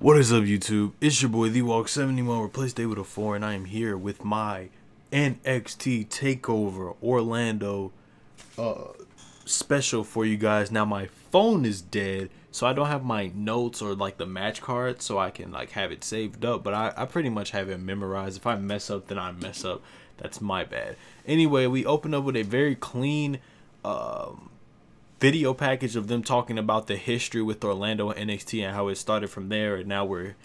What is up, YouTube? It's your boy The Walk 71, replaced day with a 4, and I am here with my NXT Takeover Orlando special for you guys. Now my phone is dead, so I don't have my notes or like the match card, so I can like have it saved up. But I pretty much have it memorized. If I mess up, then I mess up. That's my bad. Anyway, we open up with a very clean video package of them talking about the history with Orlando and NXT and how it started from there, and now we're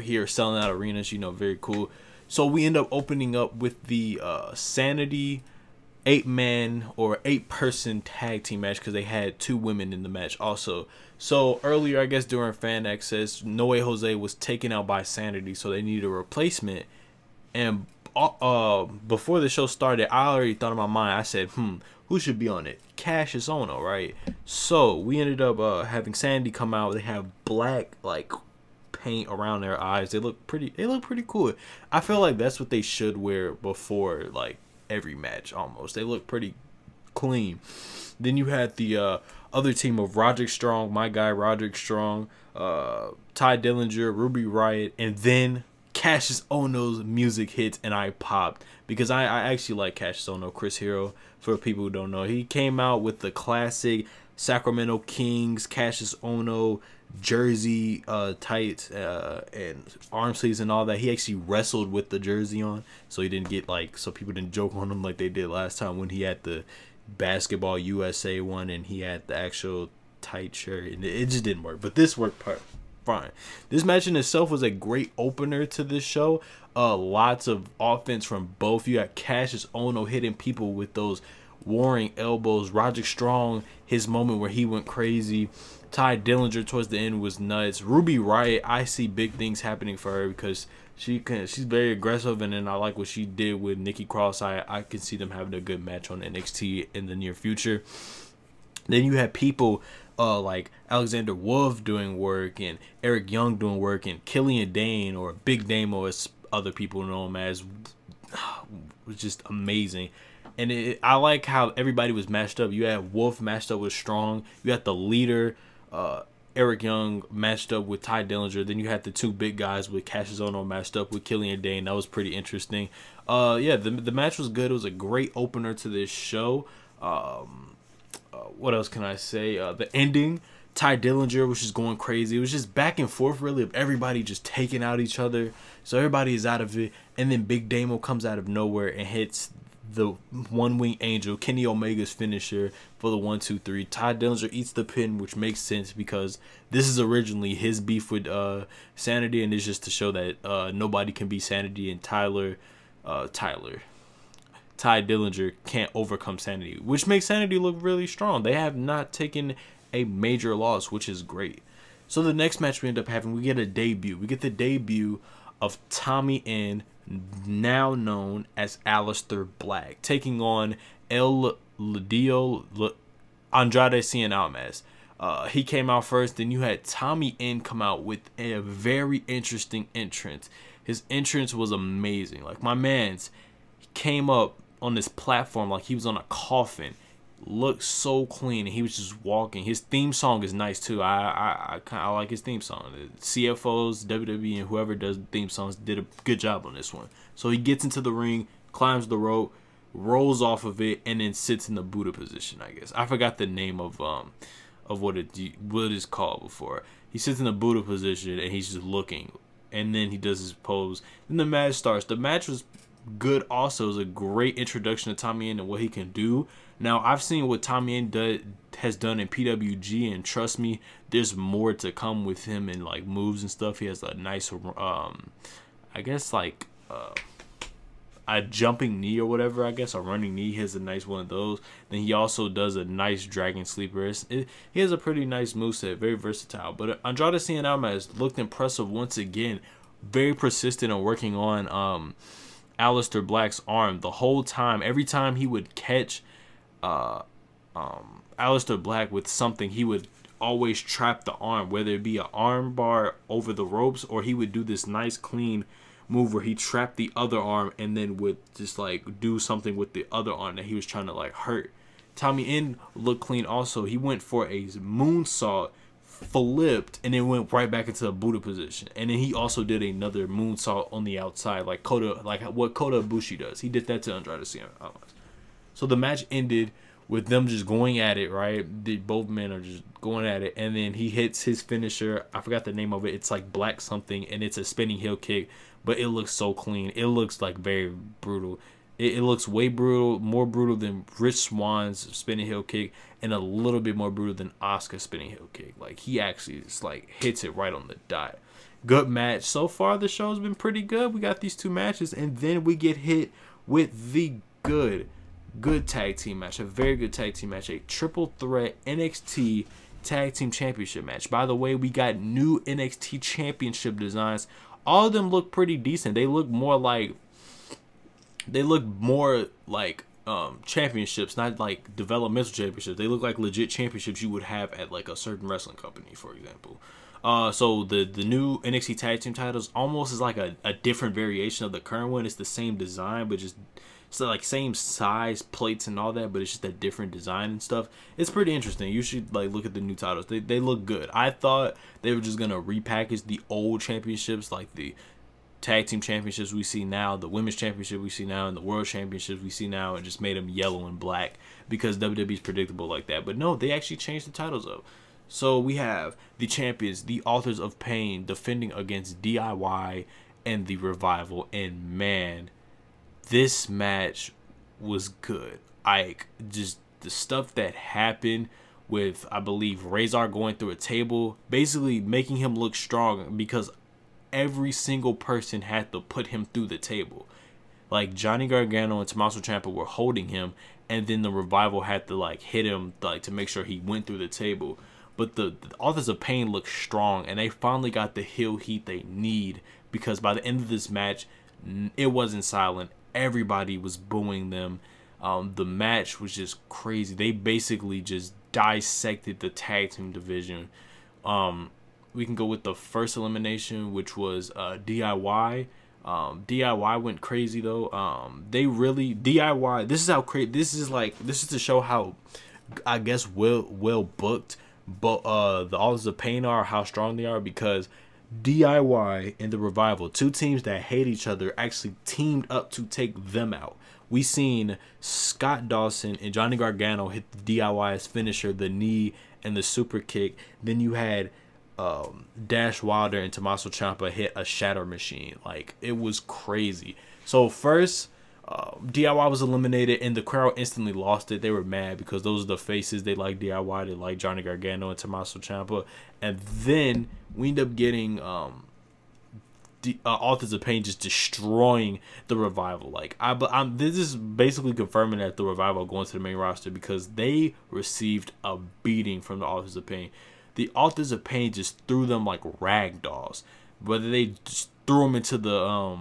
here selling out arenas. Very cool. So we end up opening up with the Sanity 8-man or 8-person tag team match, because they had 2 women in the match also. So earlier, I guess during fan access, No Way Jose was taken out by Sanity, so they needed a replacement. And before the show started, I already thought in my mind, I said, who should be on it? Cassius Ohno, right? So we ended up having Sandy come out. They have black like paint around their eyes. They look pretty cool. I feel like that's what they should wear before like every match almost. They look pretty clean. Then you had the other team of Roderick Strong, my guy Roderick Strong, Ty Dillinger, Ruby Riott, and then Cassius Ohno's music hits, and I popped because I actually like Cassius Ohno, Chris Hero, for people who don't know. He came out with the classic Sacramento Kings Cassius Ohno jersey tights and arm sleeves and all that. He actually wrestled with the jersey on, so he didn't get so people didn't joke on him like they did last time when he had the Basketball USA one and he had the actual tight shirt, and it just didn't work. But this worked fine. This match in itself was a great opener to this show. Lots of offense from both. You got Cassius Ohno hitting people with those warring elbows. Roderick Strong, his moment where he went crazy. Ty Dillinger towards the end was nuts. Ruby Riott, I see big things happening for her because she's very aggressive, and then I like what she did with Nikki Cross. I can see them having a good match on NXT in the near future. Then you had people like Alexander Wolf doing work, and Eric Young doing work, and Killian Dane, or Big Damo as other people know him as, was just amazing. And I like how everybody was matched up. You had Wolf matched up with Strong. You had the leader, Eric Young, matched up with Ty Dillinger. Then you had the 2 big guys with Cassius Ohno matched up with Killian Dane. That was pretty interesting. Yeah, the match was good. It was a great opener to this show. What else can I say? The ending, Ty Dillinger was just going crazy. It was just back and forth really of everybody just taking out each other. So everybody is out of it. And then Big Damo comes out of nowhere and hits the One-Wing Angel, Kenny Omega's finisher, for the 1-2-3. Ty Dillinger eats the pin, which makes sense because this is originally his beef with Sanity, and it's just to show that nobody can beat Sanity, and Ty Dillinger can't overcome Sanity, which makes Sanity look really strong. They have not taken a major loss, which is great. So the next match we end up having, we get a debut. We get the debut of Tommy End, now known as Aleister Black, taking on El Lidio Andrade Cien Almas. He came out first. Then you had Tommy End come out with a very interesting entrance. His entrance was amazing. Like, my man's, he came up on this platform like he was on a coffin. Looked so clean, and he was just walking. His theme song is nice too. I like his theme song. The CFOs, WWE, and whoever does the theme songs did a good job on this one. So he gets into the ring, climbs the rope, rolls off of it, and then sits in the Buddha position. I guess I forgot the name of what it is called before. He sits in the Buddha position and he's just looking, and then he does his pose. Then the match starts. The match was good also. It was a great introduction to Tommy End and what he can do. Now, I've seen what Tommy End has done in PWG, and trust me, there's more to come with him and like moves and stuff. He has a nice I guess like a jumping knee or whatever, I guess a running knee. He has a nice one of those. Then he also does a nice dragon sleeper. He has a pretty nice moveset, very versatile. But Andrade Cien Almas looked impressive once again, very persistent on working on Aleister Black's arm the whole time. Every time he would catch Aleister Black with something, he would always trap the arm, whether it be an arm bar over the ropes, or he would do this nice clean move where he trapped the other arm and then would just like do something with the other arm that he was trying to like hurt. Tommy End looked clean also. He went for a moonsault flipped and then went right back into a Buddha position. And then he also did another moonsault on the outside, like what Kota Ibushi does. He did that to Andrade Cien Almas. So the match ended with them just going at it, right? Both men are just going at it, and then he hits his finisher. I forgot the name of it. It's like black something, and it's a spinning heel kick, but it looks so clean. It looks like very brutal. It looks way brutal, more brutal than Rich Swann's spinning heel kick, and a little bit more brutal than Asuka's spinning heel kick. Like, he actually just like hits it right on the dot. Good match. So far, the show's been pretty good. We got these two matches, and then we get hit with the good tag team match, a very good tag team match, a triple threat NXT tag team championship match. By the way, we got new NXT championship designs. All of them look pretty decent. They look more like championships, not like developmental championships. They look like legit championships you would have at like a certain wrestling company, for example. So the new NXT tag team titles almost is like a different variation of the current one. It's the same design, but just so like same size plates and all that, but it's just a different design and stuff. It's pretty interesting. You should like look at the new titles. They look good. I thought they were just gonna repackage the old championships, like the tag team championships we see now, the women's championship we see now, and the world championships we see now, and just made them yellow and black because WWE's predictable like that. But no, they actually changed the titles up. So we have the champions, the Authors of Pain, defending against DIY and the Revival. And man, this match was good. Just the stuff that happened with, I believe, Razor going through a table, basically making him look strong because every single person had to put him through the table. Like Johnny Gargano and Tommaso Ciampa were holding him, and then the Revival had to like hit him like to make sure he went through the table. But the Authors of Pain look strong, and they finally got the heel heat they need, because by the end of this match, it wasn't silent. Everybody was booing them. The match was just crazy. They basically just dissected the tag team division. We can go with the first elimination, which was DIY. DIY went crazy though. They really DIY. This is how crazy. This is to show how, I guess, well booked, but the Authors of Pain are, how strong they are, because DIY and the Revival, two teams that hate each other, actually teamed up to take them out. We seen Scott Dawson and Johnny Gargano hit the DIY's finisher, the knee and the super kick. Then you had Dash Wilder and Tommaso Ciampa hit a shatter machine. Like, it was crazy. So first, DIY was eliminated, and the crowd instantly lost it. They were mad because those are the faces. They like DIY, they like Johnny Gargano and Tommaso Ciampa. And then we end up getting Authors of Pain just destroying the Revival. Like, this is basically confirming that the Revival are going to the main roster, because they received a beating from the Authors of Pain. The Authors of Pain just threw them like rag dolls. Whether they just threw them into the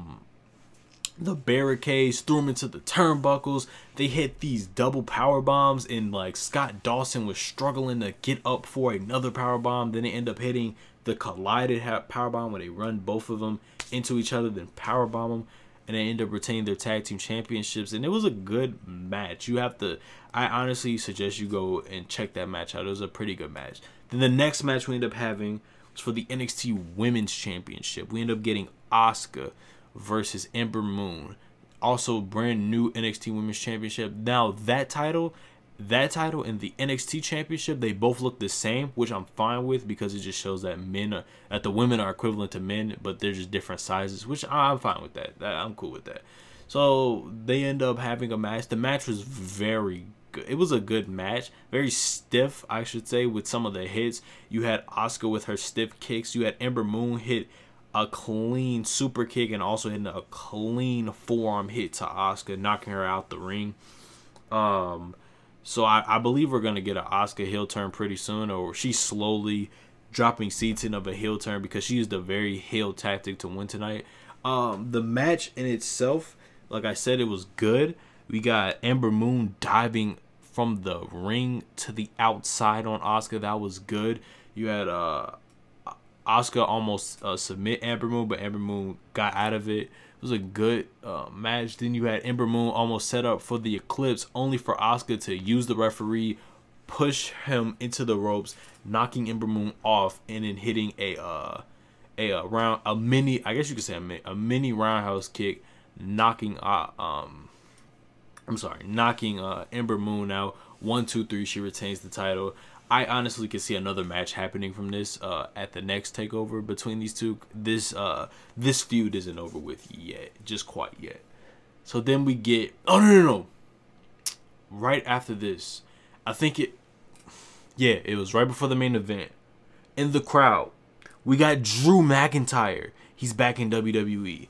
barricades, threw them into the turnbuckles. They hit these double power bombs, and like Scott Dawson was struggling to get up for another power bomb. Then they end up hitting the collided power bomb, where they run both of them into each other, then power bomb them, and they end up retaining their tag team championships. And it was a good match. I honestly suggest you go and check that match out. It was a pretty good match. Then the next match we end up having was for the NXT Women's Championship. We end up getting Asuka versus Ember Moon. Also, brand new NXT Women's Championship. Now, that title and the NXT Championship, they both look the same, which I'm fine with, because it just shows that the women are equivalent to men, but they're just different sizes, which I'm fine with that. I'm cool with that. So they end up having a match. The match was very good. It was a good match, very stiff, I should say, with some of the hits. You had Asuka with her stiff kicks. You had Ember Moon hit a clean super kick, and also hitting a clean forearm hit to Asuka, knocking her out the ring. So I believe we're going to get an Asuka heel turn pretty soon, or she's slowly dropping seats in of a heel turn, because she used a very heel tactic to win tonight. The match in itself, like I said, it was good. We got Ember Moon diving from the ring to the outside on Asuka. That was good. You had Asuka almost submit Ember Moon, but Ember Moon got out of it. It was a good match. Then you had Ember Moon almost set up for the Eclipse, only for Asuka to use the referee push him into the ropes, knocking Ember Moon off, and then hitting a mini, I guess you could say a mini roundhouse kick, knocking knocking Ember Moon out. 1, 2, 3. She retains the title. I honestly could see another match happening from this at the next takeover between these two. This feud isn't over with yet, just quite yet. So then we get no. Right after this, I think it was right before the main event. In the crowd, we got Drew McIntyre. He's back in WWE.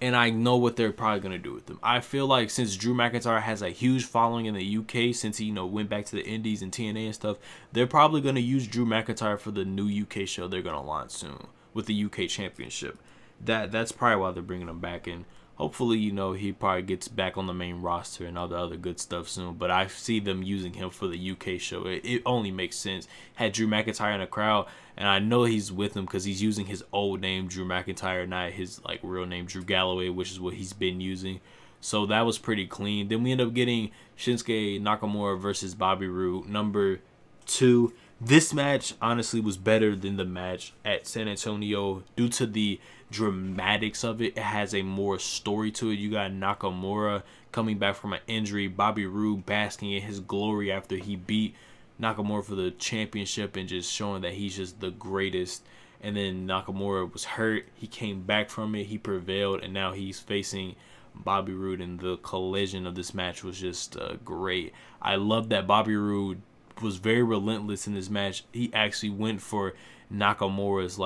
And I know what they're probably going to do with him. I feel like since Drew McIntyre has a huge following in the UK, since he, went back to the Indies and TNA and stuff, they're probably going to use Drew McIntyre for the new UK show they're going to launch soon with the UK Championship. That's probably why they're bringing him back. And hopefully, he probably gets back on the main roster and all the other good stuff soon. But I see them using him for the UK show. It only makes sense. Had Drew McIntyre in the crowd, and I know he's with him because he's using his old name, Drew McIntyre, not his real name, Drew Galloway, which is what he's been using. So that was pretty clean. Then we end up getting Shinsuke Nakamura versus Bobby Roode, number 2. This match honestly was better than the match at San Antonio due to the dramatics of it. It has a more story to it. You got Nakamura coming back from an injury, Bobby Roode basking in his glory after he beat Nakamura for the championship and just showing that he's just the greatest. And then Nakamura was hurt. He came back from it. He prevailed, and now he's facing Bobby Roode, and the collision of this match was just great. I love that Bobby Roode was very relentless in this match. He actually went for Nakamura's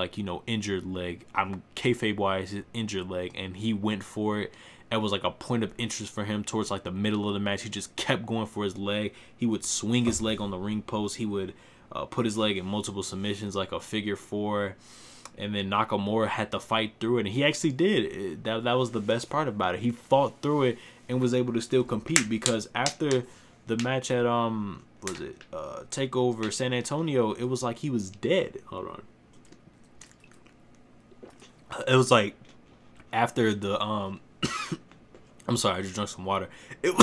injured leg. I'm kayfabe wise, his injured leg, and he went for it. It was a point of interest for him towards the middle of the match. He just kept going for his leg. He would swing his leg on the ring post. He would put his leg in multiple submissions like a figure 4. And then Nakamura had to fight through it, and he actually did. That was the best part about it. He fought through it and was able to still compete, because after the match at Takeover San Antonio, it was like he was dead. Hold on. It was after the I'm sorry, I just drank some water. It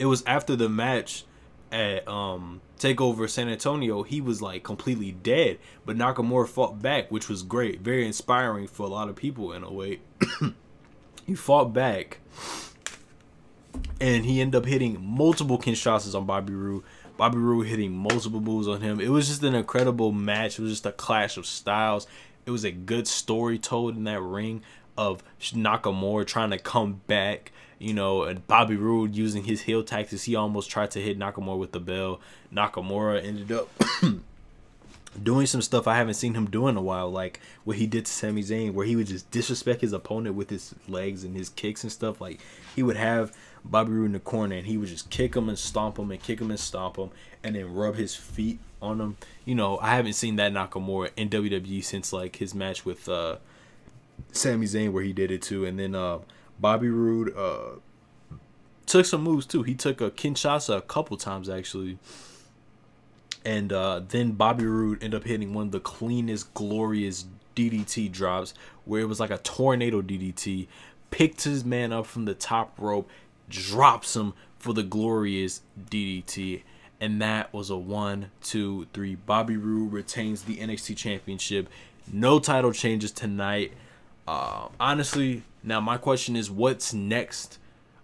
was after the match at Takeover San Antonio. He was completely dead, but Nakamura fought back, which was great, very inspiring for a lot of people in a way. He fought back, and he ended up hitting multiple Kinshasas on Bobby Roode. Bobby Roode hitting multiple moves on him. It was just an incredible match. It was just a clash of styles. It was a good story told in that ring of Nakamura trying to come back, and Bobby Roode using his heel tactics. He almost tried to hit Nakamura with the bell. Nakamura ended up doing some stuff I haven't seen him do in a while, like what he did to Sami Zayn, where he would just disrespect his opponent with his legs and his kicks and stuff. He would have Bobby Roode in the corner, and he would just kick him and stomp him and kick him and stomp him, and then rub his feet on him. I haven't seen that Nakamura in WWE since his match with Sami Zayn, where he did it too. And then Bobby Roode took some moves too. He took a Kinshasa a couple times actually. And then Bobby Roode ended up hitting one of the cleanest, glorious DDT drops, where it was like a tornado DDT. Picked his man up from the top rope, drops him for the glorious DDT. And that was a 1, 2, 3. Bobby Roode retains the NXT Championship. No title changes tonight. Honestly, now my question is, what's next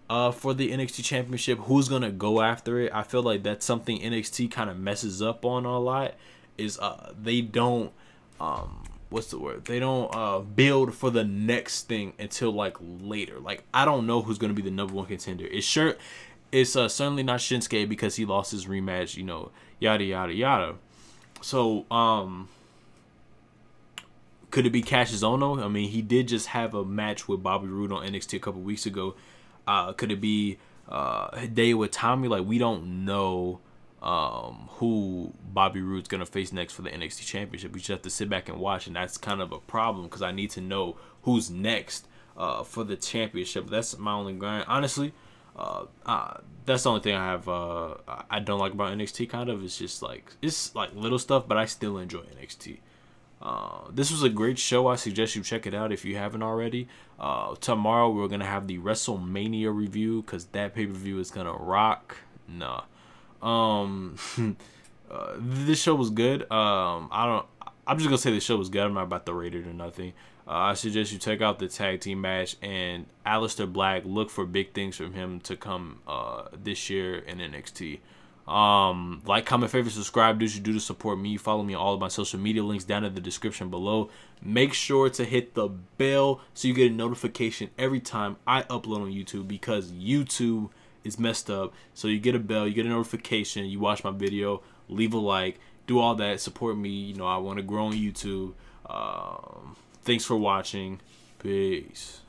for the NXT Championship? Who's gonna go after it? I feel like that's something NXT kind of messes up on a lot. Is they don't they don't build for the next thing until later. I don't know who's gonna be the #1 contender. It's certainly not Shinsuke, because he lost his rematch. Yada yada yada. So could it be Cassius Ohno? I mean, he did just have a match with Bobby Roode on NXT a couple weeks ago. Could it be Hideo Itami? We don't know who Bobby Roode's going to face next for the NXT Championship. We just have to sit back and watch, and that's kind of a problem, because I need to know who's next for the championship. That's my only grind. Honestly, that's the only thing I have I don't like about NXT, kind of. It's just it's little stuff, but I still enjoy NXT. This was a great show. I suggest you check it out if you haven't already. Tomorrow we're gonna have the WrestleMania review, because that pay-per-view is gonna rock. This show was good. I'm just gonna say the show was good. I'm not about to rate it or nothing. I suggest you check out the tag team match, and Aleister Black, look for big things from him to come this year in NXT. Like, comment, favorite, subscribe. Do what you do to support me. Follow me on all of my social media links down in the description below. Make sure to hit the bell so you get a notification every time I upload on YouTube, because YouTube is messed up. So you get a bell, you get a notification, you watch my video, leave a like, do all that, support me. You know, I want to grow on YouTube. Thanks for watching. Peace.